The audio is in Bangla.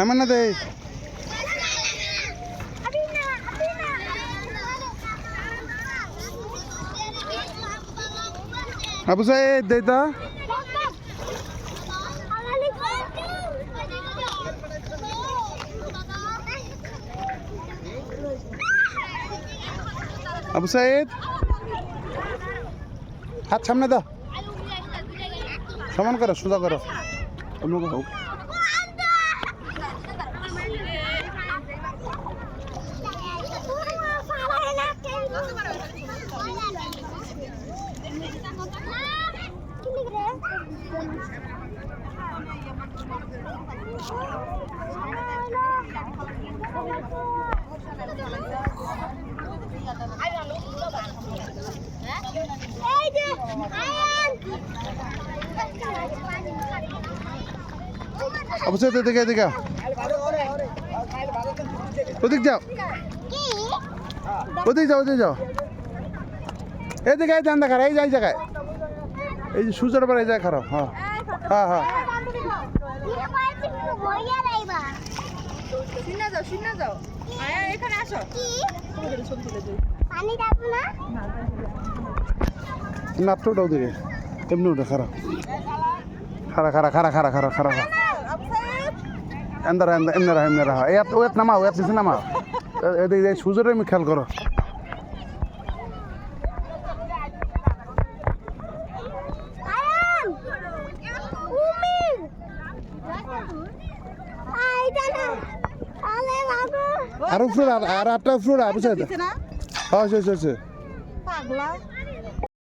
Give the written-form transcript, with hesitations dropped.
আমার না দে আবু সাইদ দে তা আবু সাইদ হাত সামনে দাও সমান করো সোজা করো আবু সাইদ এদিকে এদিকে ওদিক যাও ওদিক যাও ওদিক যাও এদিকে ধ্যান দেখা এই যাই জায়গায় এই যে সূর্যের পর এই জায়গায় খারাপ হ্যাঁ হ্যাঁ হ্যাঁ নাপটা ওটাও দিকে এমনি ওটা খারাপ খারা খারা খারা খারা খারা খারা এমনি রাহা এমনি রাহা ওয়াত নামাও ওয়াত নিচে নামাও এদিকে সূর্যের আমি খেয়াল করো আর ফ্লোর আর আটটা ফ্লোর আবু সাইদ হ্যাঁ পাগলা